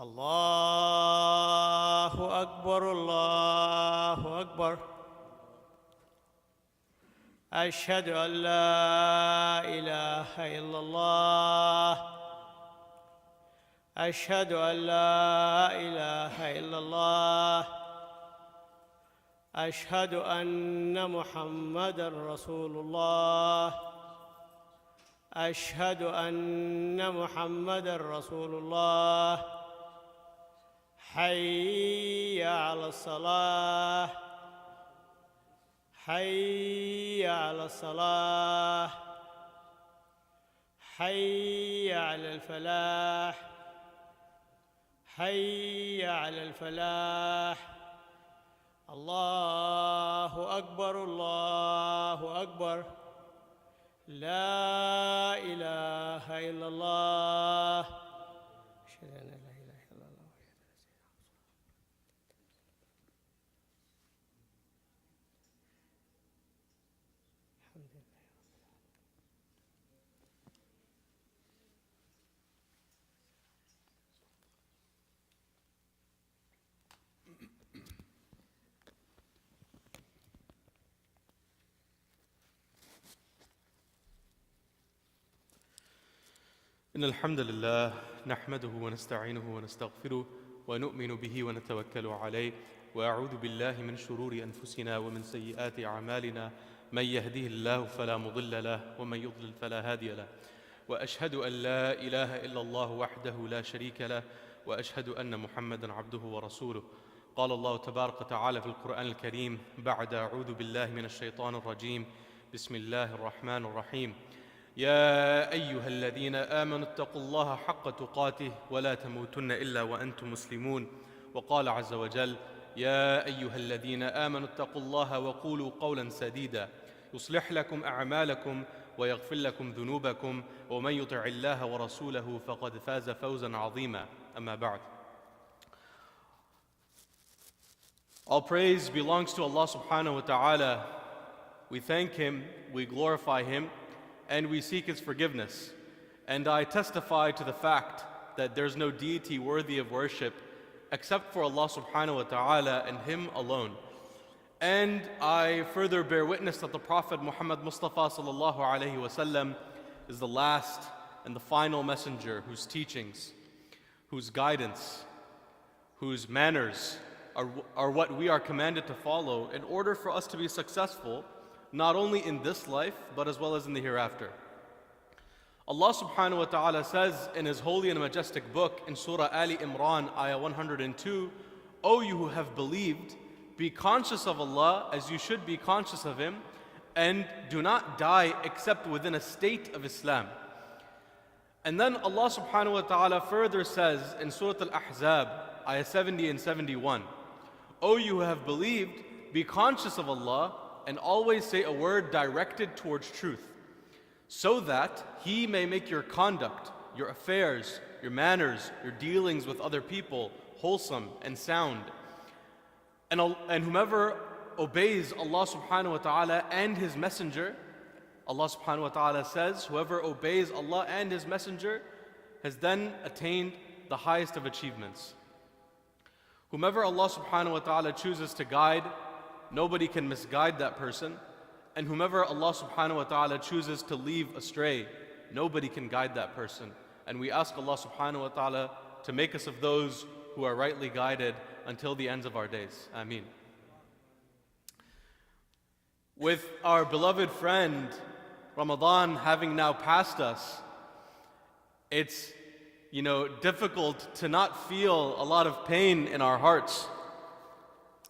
الله أكبر الله أكبر أشهد أن لا إله إلا الله أشهد أن لا إله إلا الله أشهد أن محمدًا رسول الله أشهد أن محمدًا رسول الله حي على الصلاة حي على الصلاة حي على الفلاح حي على الفلاح الله أكبر الله أكبر لا إله إلا الله أشهد أن لا إله إلا الله الحمد لله. إن الحمد لله نحمده ونستعينه ونستغفره ونؤمن به ونتوكل عليه وأعوذ بالله من شرور أنفسنا ومن سيئات أعمالنا من يهده الله فلا مضل له ومن يضلل فلا هادي له وأشهد أن لا إله إلا الله وحده لا شريك له وأشهد أن محمدًا عبده ورسوله. قال الله تبارك وتعالى في القرآن الكريم بعد أعوذ بالله من الشيطان الرجيم بسم الله الرحمن الرحيم يا أيها الذين آمنوا اتقوا الله حق تقاته ولا تموتن إلا وأنتم مسلمون. وقال عز وجل يا أيها الذين آمنوا اتقوا الله وقولوا قولا سديدا يصلح لكم أعمالكم ويغفر لكم ذنوبكم ومن يطع الله ورسوله فقد فاز فوزا عظيما. أما بعد. All praise belongs to Allah subhanahu wa ta'ala. We thank Him, we glorify Him, and we seek His forgiveness. And I testify to the fact that there's no deity worthy of worship except for Allah subhanahu wa ta'ala and Him alone. And I further bear witness that the Prophet Muhammad Mustafa sallallahu alayhi wasallam is the last and the final messenger whose teachings, whose guidance, whose manners are what we are commanded to follow in order for us to be successful not only in this life, but as well as in the hereafter. Allah subhanahu wa ta'ala says in His holy and majestic book in Surah Ali Imran, ayah 102, O you who have believed, be conscious of Allah as you should be conscious of Him, and do not die except within a state of Islam. And then Allah subhanahu wa ta'ala further says in Surah Al-Ahzab, ayah 70 and 71, O you who have believed, be conscious of Allah and always say a word directed towards truth, so that He may make your conduct, your affairs, your manners, your dealings with other people wholesome and sound. And whomever obeys Allah subhanahu wa ta'ala and His messenger, Allah subhanahu wa ta'ala says, whoever obeys Allah and His messenger has then attained the highest of achievements. Whomever Allah subhanahu wa ta'ala chooses to guide, nobody can misguide that person. And whomever Allah subhanahu wa ta'ala chooses to leave astray, nobody can guide that person. And we ask Allah subhanahu wa ta'ala to make us of those who are rightly guided until the ends of our days. Ameen. With our beloved friend Ramadan having now passed us, it's difficult to not feel a lot of pain in our hearts.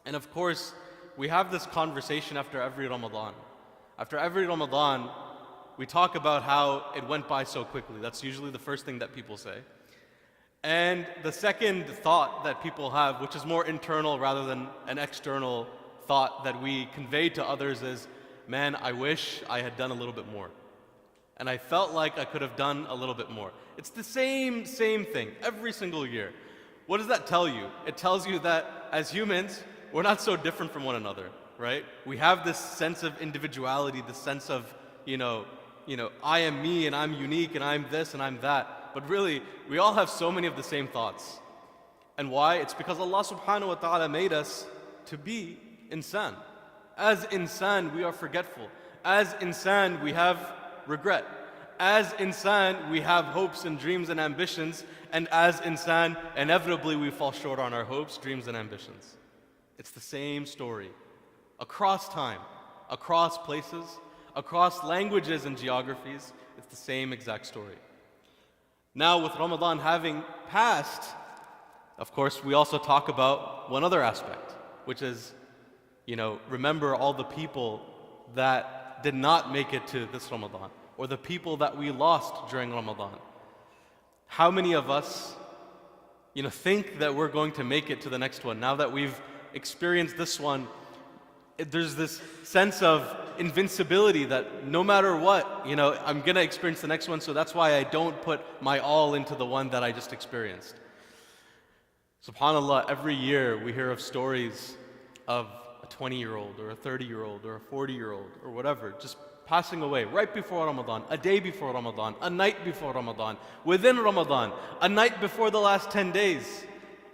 And of course, we have this conversation after every Ramadan. After every Ramadan, we talk about how it went by so quickly. That's usually the first thing that people say. And the second thought that people have, which is more internal rather than an external thought that we convey to others, is, man, I wish I had done a little bit more. And I felt like I could have done a little bit more. It's the same thing every single year. What does that tell you? It tells you that as humans, we're not so different from one another, right? We have this sense of individuality, this sense of, I am me and I'm unique and I'm this and I'm that. But really, we all have so many of the same thoughts. And why? It's because Allah subhanahu wa ta'ala made us to be insan. As insan, we are forgetful. As insan, we have regret. As insan, we have hopes and dreams and ambitions. And as insan, inevitably we fall short on our hopes, dreams, and ambitions. It's the same story. Across time, across places, across languages and geographies, it's the same exact story. Now, with Ramadan having passed, of course, we also talk about one other aspect, which is, remember all the people that did not make it to this Ramadan, or the people that we lost during Ramadan. How many of us, think that we're going to make it to the next one? Now that we've experienced this one, there's this sense of invincibility that no matter what, I'm gonna experience the next one, so that's why I don't put my all into the one that I just experienced. SubhanAllah, every year we hear of stories of a 20-year-old or a 30-year-old or a 40-year-old or whatever, just passing away right before Ramadan, a day before Ramadan, a night before Ramadan, within Ramadan, a night before the last 10 days,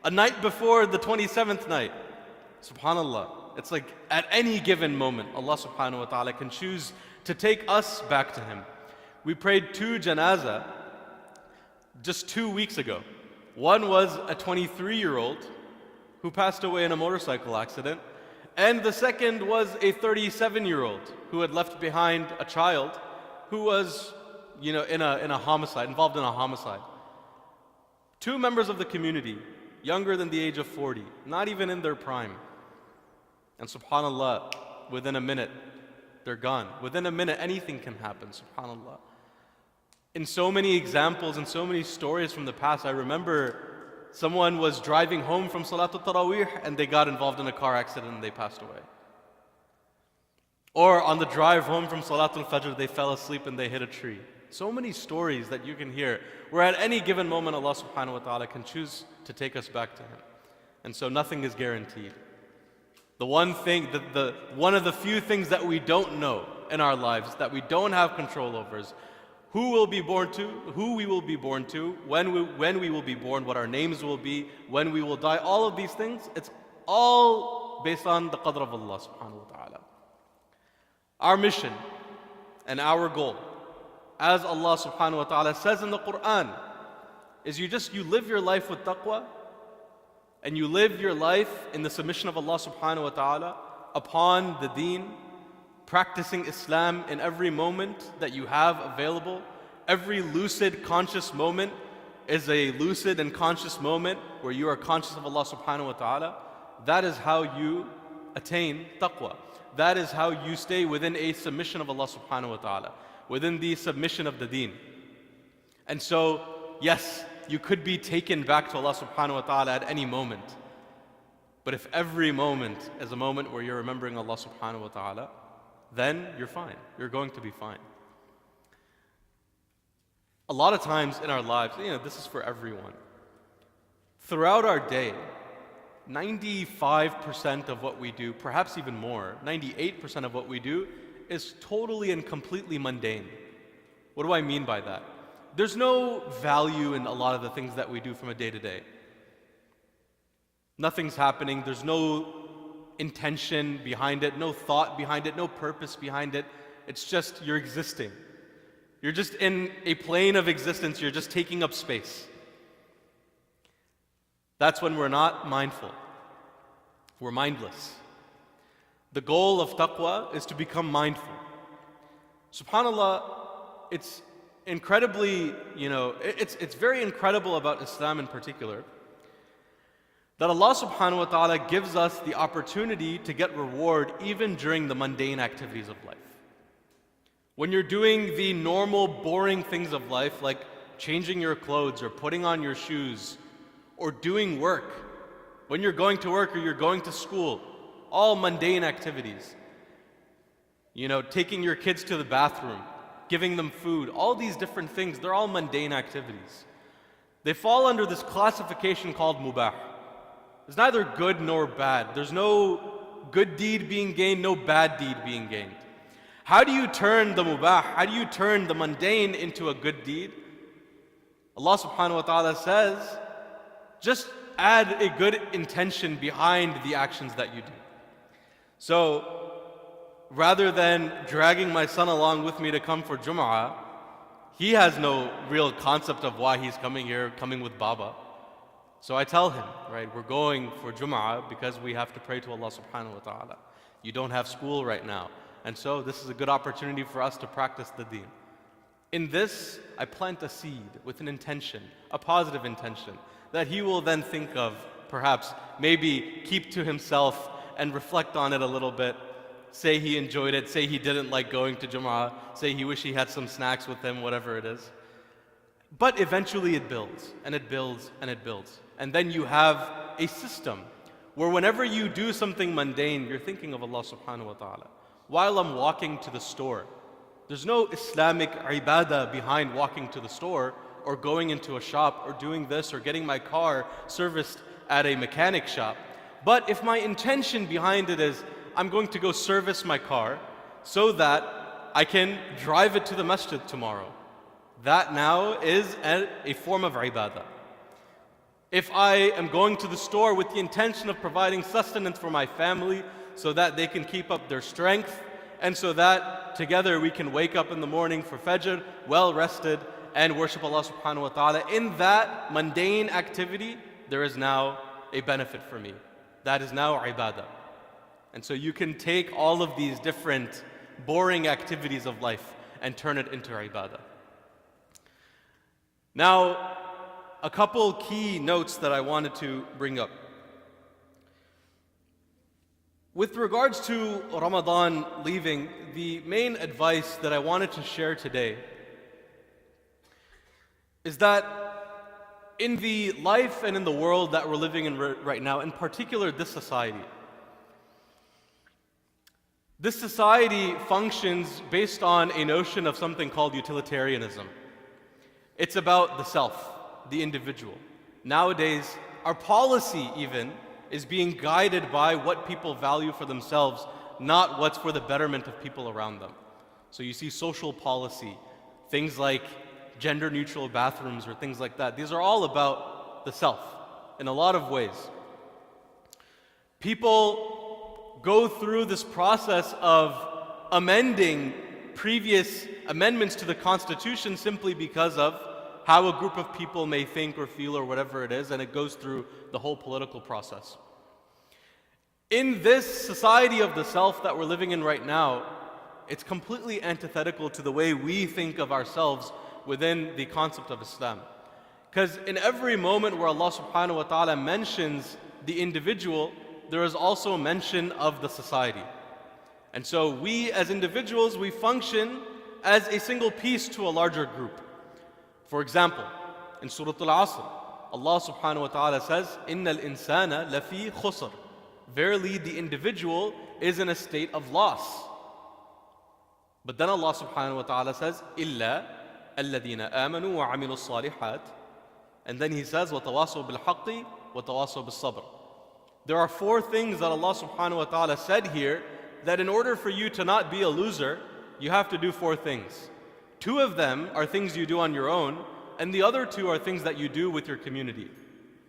a night before the 27th night. SubhanAllah, it's like at any given moment, Allah subhanahu wa ta'ala can choose to take us back to Him. We prayed 2 janazah just 2 weeks ago. One was a 23-year-old who passed away in a motorcycle accident, and the second was a 37-year-old who had left behind a child who was, in a homicide, involved in a homicide. 2 members of the community, younger than the age of 40, not even in their prime. And subhanAllah, within a minute, they're gone. Within a minute, anything can happen, subhanAllah. In so many examples and so many stories from the past, I remember someone was driving home from Salatul Taraweeh and they got involved in a car accident and they passed away. Or on the drive home from Salatul Fajr, they fell asleep and they hit a tree. So many stories that you can hear where at any given moment Allah subhanahu wa ta'ala can choose to take us back to Him. And so nothing is guaranteed. The one thing, one of the few things that we don't know in our lives, that we don't have control over, is who we'll be born to, who we will be born to, when we will be born, what our names will be, when we will die. All of these things, it's all based on the qadr of Allah subhanahu wa ta'ala. Our mission and our goal, as Allah subhanahu wa ta'ala says in the Quran, is you live your life with taqwa, and you live your life in the submission of Allah subhanahu wa ta'ala upon the deen, practicing Islam in every moment that you have available. Every lucid, conscious moment is a lucid and conscious moment where you are conscious of Allah subhanahu wa ta'ala. That is how you attain taqwa. That is how you stay within a submission of Allah subhanahu wa ta'ala, within the submission of the deen. And so, yes, you could be taken back to Allah subhanahu wa ta'ala at any moment. But if every moment is a moment where you're remembering Allah subhanahu wa ta'ala, then you're fine. You're going to be fine. A lot of times in our lives, this is for everyone. Throughout our day, 95% of what we do, perhaps even more, 98% of what we do is totally and completely mundane. What do I mean by that? There's no value in a lot of the things that we do from a day to day. Nothing's happening. There's no intention behind it, no thought behind it, no purpose behind it. It's just you're existing. You're just in a plane of existence. You're just taking up space. That's when we're not mindful. We're mindless. The goal of taqwa is to become mindful. SubhanAllah, it's incredibly, it's very incredible about Islam in particular, that Allah subhanahu wa ta'ala gives us the opportunity to get reward even during the mundane activities of life. When you're doing the normal, boring things of life, like changing your clothes or putting on your shoes or doing work, when you're going to work or you're going to school, all mundane activities. Taking your kids to the bathroom, giving them food, all these different things, they're all mundane activities. They fall under this classification called mubah. It's neither good nor bad. There's no good deed being gained, no bad deed being gained. How do you turn the mubah, how do you turn the mundane into a good deed? Allah subhanahu wa ta'ala says, just add a good intention behind the actions that you do. So rather than dragging my son along with me to come for Jum'ah, he has no real concept of why he's coming here, coming with Baba. So I tell him, right, we're going for Jum'ah because we have to pray to Allah subhanahu wa ta'ala. You don't have school right now. And so this is a good opportunity for us to practice the deen. In this, I plant a seed with an intention, a positive intention, that he will then think of, perhaps, maybe keep to himself and reflect on it a little bit. Say he enjoyed it, say he didn't like going to Jum'ah, say he wished he had some snacks with him, whatever it is. But eventually it builds, and it builds, and it builds. And then you have a system where whenever you do something mundane, you're thinking of Allah subhanahu wa ta'ala. While I'm walking to the store, there's no Islamic ibadah behind walking to the store or going into a shop or doing this or getting my car serviced at a mechanic shop. But if my intention behind it is, I'm going to go service my car so that I can drive it to the masjid tomorrow, that now is a form of ibadah. If I am going to the store with the intention of providing sustenance for my family so that they can keep up their strength and so that together we can wake up in the morning for Fajr, well rested, and worship Allah subhanahu wa ta'ala, in that mundane activity, there is now a benefit for me. That is now ibadah. And so you can take all of these different boring activities of life and turn it into ibadah. Now, a couple key notes that I wanted to bring up. With regards to Ramadan leaving, the main advice that I wanted to share today is that in the life and in the world that we're living in right now, in particular this society functions based on a notion of something called utilitarianism. It's about the self, the individual. Nowadays, our policy even is being guided by what people value for themselves, not what's for the betterment of people around them. So you see social policy, things like gender-neutral bathrooms or things like that. These are all about the self in a lot of ways. People go through this process of amending previous amendments to the Constitution simply because of how a group of people may think or feel or whatever it is, and it goes through the whole political process. In this society of the self that we're living in right now, it's completely antithetical to the way we think of ourselves within the concept of Islam. Because in every moment where Allah subhanahu wa ta'ala mentions the individual, there is also mention of the society. And so we as individuals, we function as a single piece to a larger group. For example, in Surah Al-Asr, Allah subhanahu wa ta'ala says, إِنَّ الْإِنسَانَ لَفِي خُسْرٍ. Verily the individual is in a state of loss. But then Allah subhanahu wa ta'ala says, إِلَّا الَّذِينَ آمَنُوا وَعَمِلُوا الصَّالِحَاتِ. And then He says, وَتَوَاصَوْا بِالْحَقِّ وَتَوَاصَوْا بِالصَّبْرِ. There are four things that Allah subhanahu wa ta'ala said here, that in order for you to not be a loser, you have to do four things. Two of them are things you do on your own, and the other two are things that you do with your community.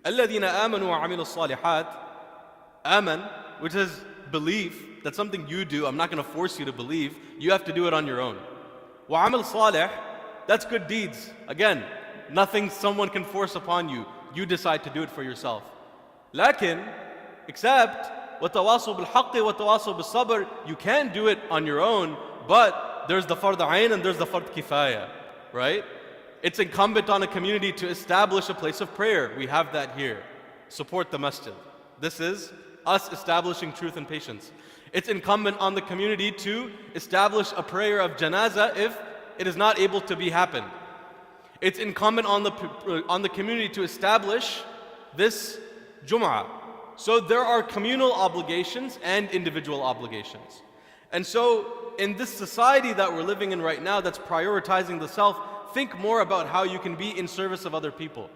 الَّذِينَ آمَنُوا وَعَمِلُوا الصَّالِحَاتِ. Aman, which is belief, that's something you do. I'm not going to force you to believe. You have to do it on your own. وَعَمِلُ صَالِحٍ, that's good deeds. Again, nothing someone can force upon you. You decide to do it for yourself. Lakin, except وَتَوَاصَوْا بِالْحَقِّ وَتَوَاصَوْا بِالصَّبْرِ, you can do it on your own, but there's the fard ayn and there's the fard kifaya, right? It's incumbent on a community to establish a place of prayer. We have that here. Support the masjid. This is us establishing truth and patience. It's incumbent on the community to establish a prayer of janazah if it is not able to be happened. It's incumbent on the community to establish this Jum'ah. So there are communal obligations and individual obligations. And so in this society that we're living in right now that's prioritizing the self, think more about how you can be in service of other people.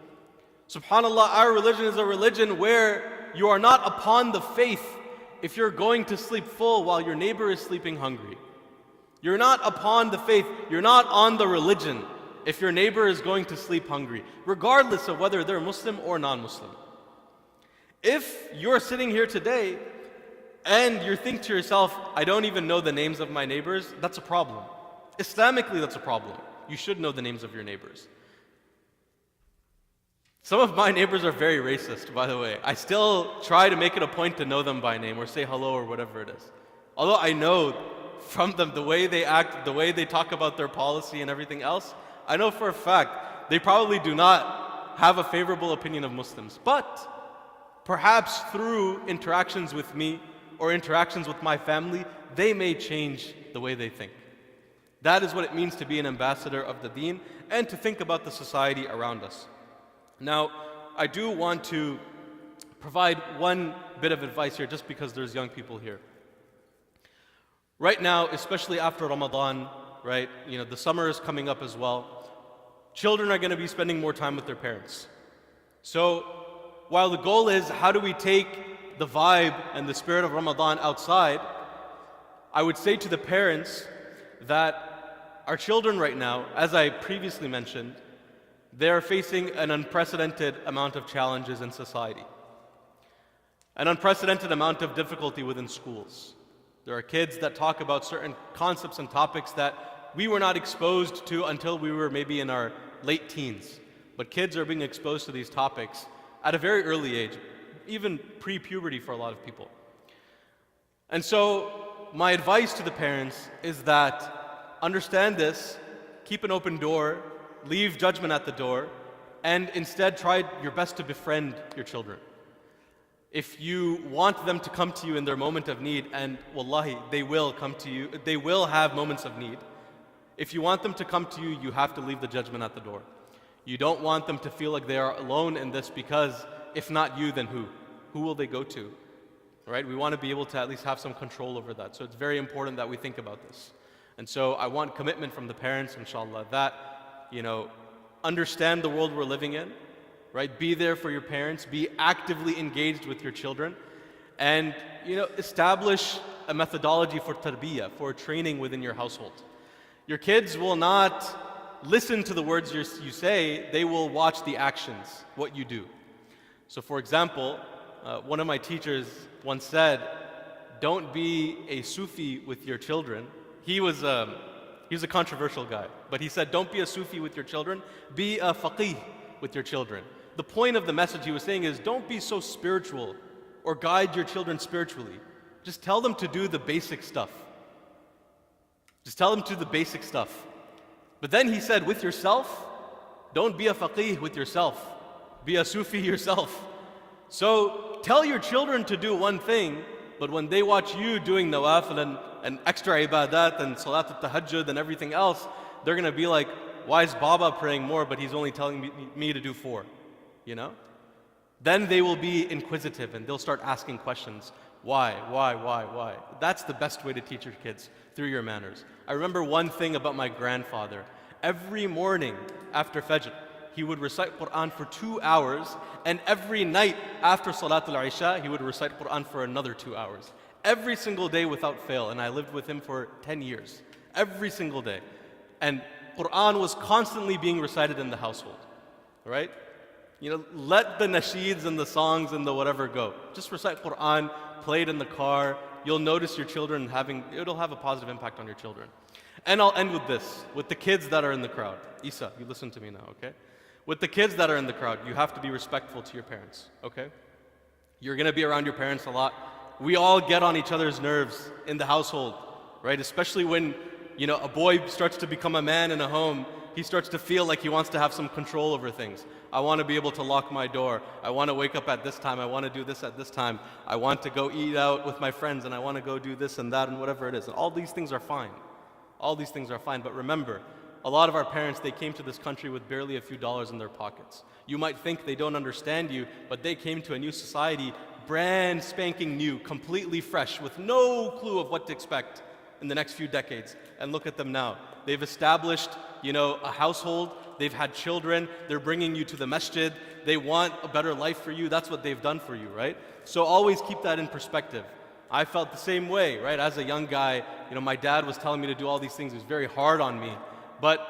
SubhanAllah, our religion is a religion where you are not upon the faith if you're going to sleep full while your neighbor is sleeping hungry. You're not upon the faith, you're not on the religion if your neighbor is going to sleep hungry, regardless of whether they're Muslim or non-Muslim. If you're sitting here today and you're thinking to yourself, I don't even know the names of my neighbors, that's a problem. Islamically, that's a problem. You should know the names of your neighbors. Some of my neighbors are very racist, by the way. I still try to make it a point to know them by name or say hello or whatever it is. Although I know from them the way they act, the way they talk about their policy and everything else, I know for a fact they probably do not have a favorable opinion of Muslims. But perhaps through interactions with me or interactions with my family, they may change the way they think. That is what it means to be an ambassador of the deen and to think about the society around us. Now, I do want to provide one bit of advice here just because there's young people here. Right now, especially after Ramadan, right, the summer is coming up as well. Children are going to be spending more time with their parents. So, while the goal is how do we take the vibe and the spirit of Ramadan outside, I would say to the parents that our children right now, as I previously mentioned, they are facing an unprecedented amount of challenges in society, an unprecedented amount of difficulty within schools. There are kids that talk about certain concepts and topics that we were not exposed to until we were maybe in our late teens. But kids are being exposed to these topics at a very early age, even pre-puberty for a lot of people. And so my advice to the parents is that understand this, keep an open door, leave judgment at the door, and instead try your best to befriend your children. If you want them to come to you in their moment of need, and wallahi, they will come to you, they will have moments of need. If you want them to come to you, you have to leave the judgment at the door. You don't want them to feel like they are alone in this because if not you, then who? Who will they go to? Right? We want to be able to at least have some control over that. So it's very important that we think about this. And so I want commitment from the parents, inshallah, that, understand the world we're living in, right? Be there for your parents, be actively engaged with your children, and, establish a methodology for tarbiyah, for training within your household. Your kids will not listen to the words you say, they will watch the actions, what you do. So for example, one of my teachers once said, don't be a Sufi with your children. He was a controversial guy, but he said, don't be a Sufi with your children, be a faqih with your children. The point of the message he was saying is, don't be so spiritual or guide your children spiritually. Just tell them to do the basic stuff. Just tell them to do the basic stuff. But then he said, with yourself, don't be a faqih with yourself. Be a Sufi yourself. So tell your children to do one thing, but when they watch you doing nawafil and extra ibadat and salat al-tahajjud and everything else, they're going to be like, why is Baba praying more, but he's only telling me to do 4? Then they will be inquisitive and they'll start asking questions. Why? That's the best way to teach your kids, through your manners. I remember one thing about my grandfather. Every morning after Fajr, he would recite Quran for 2 hours, and every night after Salatul Isha, he would recite Quran for another 2 hours. Every single day without fail, and I lived with him for 10 years. Every single day. And Quran was constantly being recited in the household, right? Let the nasheeds and the songs and the whatever go. Just recite Quran, play it in the car. You'll notice your children it'll have a positive impact on your children. And I'll end with this, with the kids that are in the crowd. Isa, you listen to me now, okay? With the kids that are in the crowd, you have to be respectful to your parents, okay? You're gonna be around your parents a lot. We all get on each other's nerves in the household, right? Especially when, a boy starts to become a man in a home, he starts to feel like he wants to have some control over things. I want to be able to lock my door. I want to wake up at this time. I want to do this at this time. I want to go eat out with my friends, and I want to go do this and that and whatever it is. And all these things are fine. All these things are fine. But remember, a lot of our parents, they came to this country with barely a few dollars in their pockets. You might think they don't understand you, but they came to a new society, brand spanking new, completely fresh, with no clue of what to expect in the next few decades. And look at them now. They've established, a household. They've had children. They're bringing you to the masjid. They want a better life for you. That's what they've done for you, right? So always keep that in perspective. I felt the same way, right? As a young guy, my dad was telling me to do all these things. It was very hard on me. But,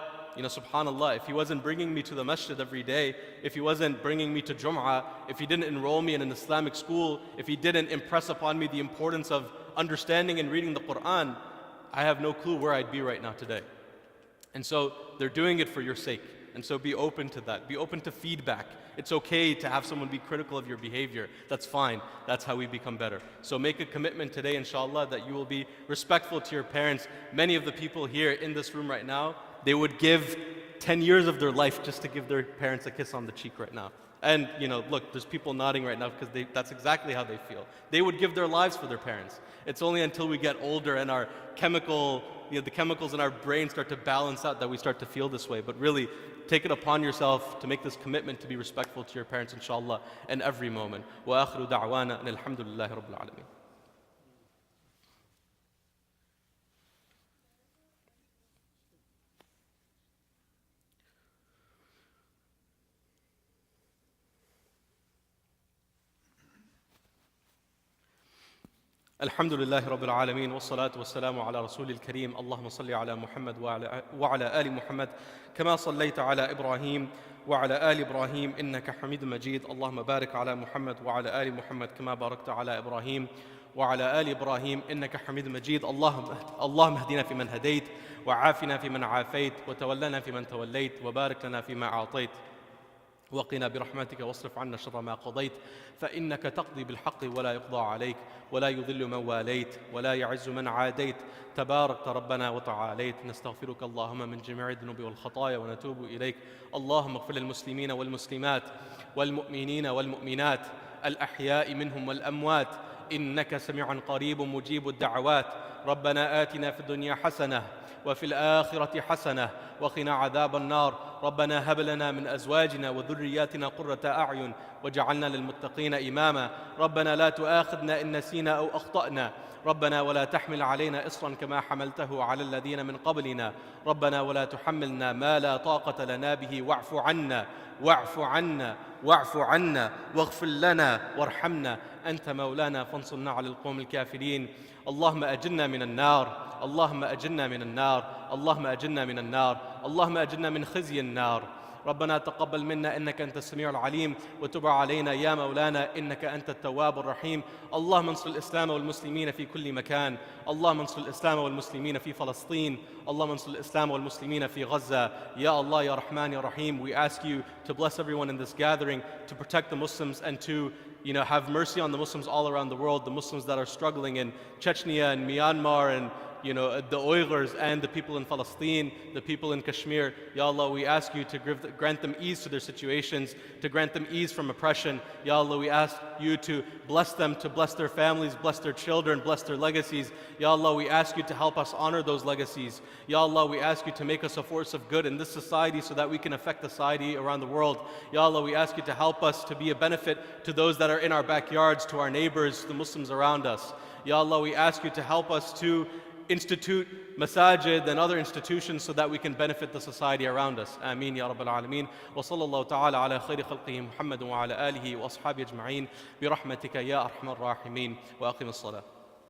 subhanAllah, if he wasn't bringing me to the masjid every day, if he wasn't bringing me to Jum'ah, if he didn't enroll me in an Islamic school, if he didn't impress upon me the importance of understanding and reading the Quran, I have no clue where I'd be right now today. And so they're doing it for your sake. And so be open to that. Be open to feedback. It's okay to have someone be critical of your behavior. That's fine. That's how we become better. So make a commitment today, inshallah, that you will be respectful to your parents. Many of the people here in this room right now, they would give 10 years of their life just to give their parents a kiss on the cheek right now. And, look, there's people nodding right now because that's exactly how they feel. They would give their lives for their parents. It's only until we get older and our the chemicals in our brain start to balance out that we start to feel this way. But really, take it upon yourself to make this commitment to be respectful to your parents, inshallah, in every moment. Wa akhiru da'wana and alhamdulillahi rabbil alameen. الحمد لله رب العالمين والصلاة والسلام على رسول الكريم اللهم صل على محمد وعلى آل محمد كما صليت على إبراهيم وعلى آل إبراهيم إنك حميد مجيد اللهم بارك على محمد وعلى آل محمد كما باركت على إبراهيم وعلى آل إبراهيم إنك حميد مجيد اللهم اهدنا فيمن هديت وعافنا فيمن عافيت وتولنا فيمن توليت وبارك لنا فيما أعطيت وقنا برحمتك واصرف عنا شر ما قضيت فإنك تقضي بالحق ولا يقضى عليك ولا يذل من واليت ولا يعز من عاديت تبارك ربنا وتعاليت نستغفرك اللهم من جميع الذنوب والخطايا ونتوب إليك اللهم اغفر للمسلمين والمسلمات والمؤمنين والمؤمنات الأحياء منهم والأموات إنك سميع قريب مجيب الدعوات ربنا آتنا في الدنيا حسنة وفي الآخرة حسنة وقنا عذاب النار ربنا هب لنا من أزواجنا وذرياتنا قرة أعين وجعلنا للمتقين إماما ربنا لا تؤاخذنا إن نسينا أو أخطأنا ربنا ولا تحمل علينا إصرا كما حملته على الذين من قبلنا ربنا ولا تحملنا ما لا طاقة لنا به واعف عنا واعف عنا واعف عنا واغفر لنا وارحمنا أنت مولانا فانصرنا على القوم الكافرين اللهم أجرنا من النار اللهم أجرنا من النار اللهم أجرنا من النار اللهم أجرنا من خزي النار ربنا تقبل منا إنك أنت السميع العليم وتب علينا يا مولانا إنك أنت التواب الرحيم اللهم انصر الإسلام والمسلمين في كل مكان اللهم انصر الإسلام والمسلمين في فلسطين اللهم انصر الإسلام والمسلمين في غزة Ya Allah, Ya Rahman, Ya Rahim, we ask you to bless everyone in this gathering, to protect the Muslims and to have mercy on the Muslims all around the world, the Muslims that are struggling in Chechnya and Myanmar and the Uyghurs and the people in Palestine, the people in Kashmir. Ya Allah, we ask you to grant them ease to their situations, to grant them ease from oppression. Ya Allah, we ask you to bless them, to bless their families, bless their children, bless their legacies. Ya Allah, we ask you to help us honor those legacies. Ya Allah, we ask you to make us a force of good in this society so that we can affect the society around the world. Ya Allah, we ask you to help us to be a benefit to those that are in our backyards, to our neighbors, the Muslims around us. Ya Allah, we ask you to help us to institute masajid and other institutions so that we can benefit the society around us. Ameen ya Rabbil Alameen. Wa sallallahu ta'ala ala khayri khalqihi Muhammad wa ala alihi wa ashabi ajma'in bi rahmatika ya arhamar rahimin. Wa aqim as-salah.